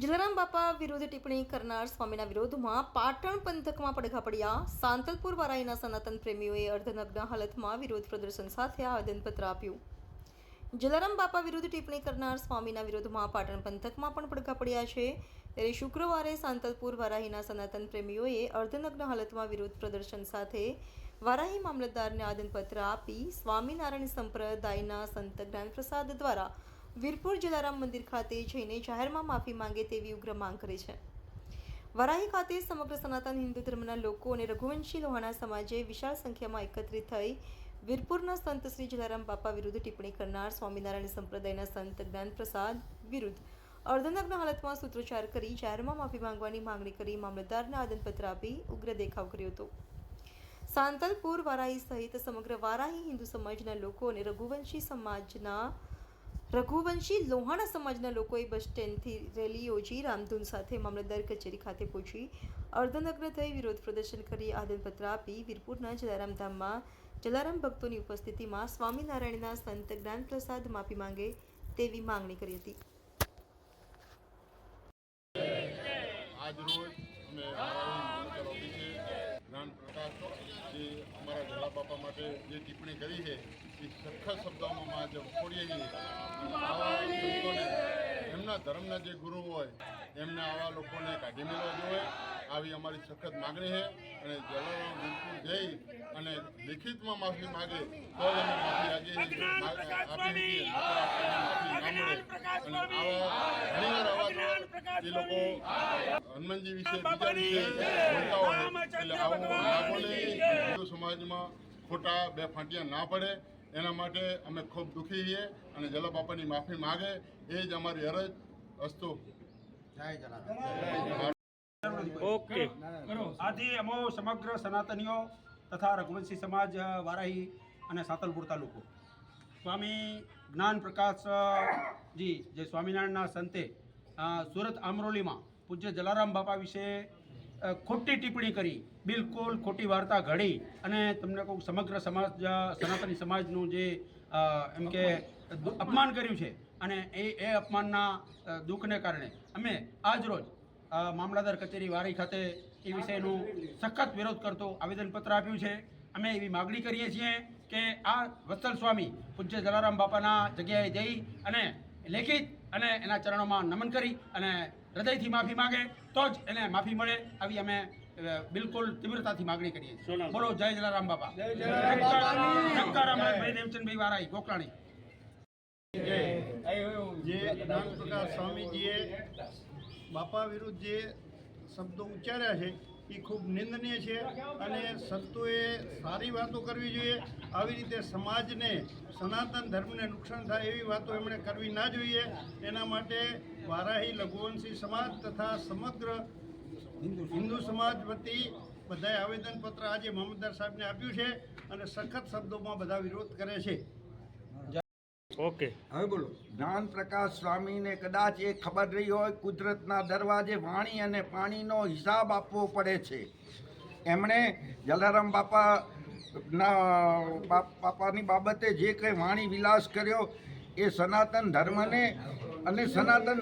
જલારામ બાપા વિરુદ્ધ ટિપ્પણી કરનાર સ્વામીના વિરોધમાં પાટણ પંથકમાં પડઘા પડ્યા. સાંતલપુર વારાઈના સનાતન પ્રેમીઓએ અર્ધનગ્ન હાલતમાં વિરોધ પ્રદર્શન સાથે આવેદનપત્ર આપ્યું. જલારામ બાપા વિરુદ્ધ ટિપ્પણી કરનાર સ્વામીના વિરોધમાં પાટણ પંથકમાં પણ પડઘા પડ્યા છે. ત્યારે શુક્રવારે સાંતલપુર વારાહીના સનાતન પ્રેમીઓએ અર્ધનગ્ન હાલતમાં વિરોધ પ્રદર્શન સાથે વારાહી મામલતદારને આવેદનપત્ર આપી સ્વામિનારાયણ સંપ્રદાયના સંત જ્ઞાનપ્રસાદ દ્વારા વીરપુર જલારામ મંદિર ખાતે જઈને જાહેરમાં માફી માંગે તેવી ઉગ્ર માંગ કરી છે. વારાહી ખાતે સમગ્ર સનાતન હિન્દુ ધર્મના લોકો અને રઘુવંશી લોહાણા સમાજે વિશાળ સંખ્યામાં એકત્રિત થઈ વીરપુરના સંત શ્રી જલારામ બાપા વિરુદ્ધ ટિપ્પણી કરનાર સ્વામિનારાયણ સંપ્રદાયના સંત જ્ઞાનપ્રસાદ વિરુદ્ધ અર્ધનગ્ન હાલતમાં સૂત્રોચ્ચાર કરી જાહેરમાં માફી માંગવાની માંગણી કરી મામલતદારને આવેદનપત્ર આપી ઉગ્ર દેખાવ કર્યો હતો. સાંતલપુર વારાહી સહિત સમગ્ર વારાહી હિન્દુ સમાજના લોકો અને રઘુવંશી લોહાણા સમાજના લોકોએ બસ સ્ટેન્ડથી રેલી યોજી રામધૂન સાથે મામલતદાર કચેરી ખાતે પહોંચી અર્ધનગ્ન થઈ વિરોધ પ્રદર્શન કરી આવેદનપત્ર આપી વીરપુરના જલારામ ધામમાં જલારામ ભક્તોની ઉપસ્થિતિમાં સ્વામિનારાયણના સંત જ્ઞાનપ્રસાદ માફી માંગે તેવી માંગણી કરી હતી. આજરોજ અમે મામલતદાર ઓફિસે જ્ઞાનપ્રકાશ જે અમારા જલારામ બાપા માટે જે ટિપ્પણી કરી છે એ સખત શબ્દોમાં જે વખોડીએ છીએ. આવા સંતોને એમના ધર્મના જે ગુરુ હોય એમને આવા લોકોને કાઢી મેળવવા જોઈએ, આવી અમારી સખત માગણી છે. અને જલારામ વીરપુર જઈ અને લિખિતમાં માફી માગે તો જ અમે માફી આપી શકીએ. માફી ના મળે અને આવા ઘણીવાર આવા એ લોકો હનુમાનજી વિશે બીજા વિશે બોલતા હોય એટલે આવું લાગો નહીં. હિન્દુ સમાજમાં ખોટા બે ફાંટિયા ના પડે એના માટે અમે ખૂબ દુઃખી છીએ અને જલારામ બાપાની માફી માગે એ જ અમારી અરજ. અસ્તુ. ઓકે. આથી અમો સમગ્ર સનાતનીઓ તથા રઘુવંશી સમાજ વારાહી અને સાંતલપુર તાલુકો સ્વામી જ્ઞાન પ્રકાશજી જે સ્વામિનારાયણના સંતે સુરત આમરોલીમાં પૂજ્ય જલારામ બાપા વિશે ખોટી ટિપ્પણી કરી, બિલકુલ ખોટી વાર્તા ઘડી અને તમને કહું સમગ્ર સમાજ સનાતની સમાજનું જે એમ કે અપમાન કર્યું છે અને એ અપમાનના દુઃખને કારણે અમે આજ રોજ મામલતદાર કચેરી વારાહી ખાતે એ વિષયનું સખત વિરોધ કરતો આવેદનપત્ર આપ્યું છે. અમે એવી માગણી કરીએ છીએ કે આ વત્સલ સ્વામી પૂજ્ય જલારામ બાપાના જગ્યાએ જઈ અને લેખિત અને એના ચરણોમાં નમન કરી અને હૃદયથી માફી માંગે તો જ એને માફી મળે, આવી અમે બિલકુલ તીવ્રતાથી માગણી કરીએ છીએ. બોલો જય જલારામ બાપા. ભાઈ દેવચંદભાઈ વારાહી ગોકલાણી. જે જ્ઞાનપ્રકાશ સ્વામીજીએ બાપા વિરુદ્ધ જે શબ્દો ઉચ્ચાર્યા છે એ ખૂબ નિંદનીય છે અને સંતોએ સારી વાતો કરવી જોઈએ. આવી રીતે સમાજને સનાતન ધર્મને નુકસાન થાય એવી વાતો એમણે કરવી ના જોઈએ. એના માટે વારાહી લઘુવંશી સમાજ તથા સમગ્ર હિન્દુ સમાજ વતી બધાએ આવેદનપત્ર આજે મામલતદાર સાહેબને આપ્યું છે અને સખત શબ્દોમાં બધા વિરોધ કરે છે. ઓકે. હવે બોલો. જ્ઞાન પ્રકાશ સ્વામીને કદાચ એ ખબર રહી હોય કુદરતના દરવાજે વાણી અને પાણીનો હિસાબ આપવો પડે છે. એમણે જલારામ બાપાની બાબતે જે કંઈ વાણી વિલાસ કર્યો એ સનાતન ધર્મને અને સનાતન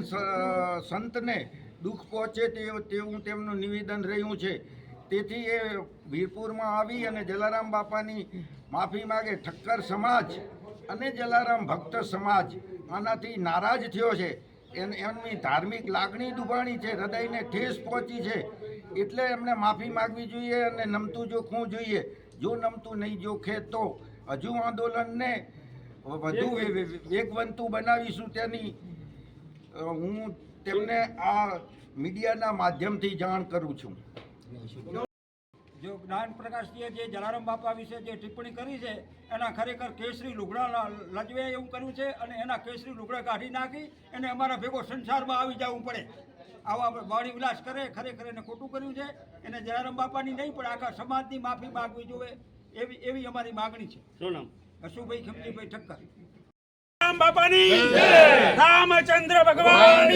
સંતને દુઃખ પહોંચે તેવું તેમનું નિવેદન રહ્યું છે. તેથી એ વીરપુરમાં આવી અને જલારામ બાપાની માફી માગે. ઠક્કર સમાજ અને જલારામ ભક્ત સમાજ આનાથી નારાજ થયો છે. એમની ધાર્મિક લાગણી દુભાણી છે, હૃદયને ઠેસ પહોંચી છે. એટલે એમને માફી માગવી જોઈએ અને નમતું જોખવું જોઈએ. જો નમતું નહીં જોખે તો હજુ આંદોલનને વધુ વેગવંતું બનાવીશું તેની હું તેમને આ મીડિયાના માધ્યમથી જાણ કરું છું. જો જ્ઞાન પ્રકાશજીએ જે જલારામ બાપા વિશે જે ટિપ્પણી કરી છે એના ખરેખર કેસરી લુગડા લજવે એવું કર્યું છે અને એના કેસરી લુગડા કાઢી નાખી એને અમારા ભેગો સંસારમાં આવી જવું પડે. આવા વાણી વિલાસ કરે ખરેખર એને ખોટું કર્યું છે. એને જલારામ બાપાની નહીં પણ આખા સમાજની માફી માગવી જોઈએ એવી અમારી માગણી છે. શું નામ? અશુભાઈ ખમજીભાઈ ઠક્કર. રામ બાપાની રામચંદ્ર ભગવાન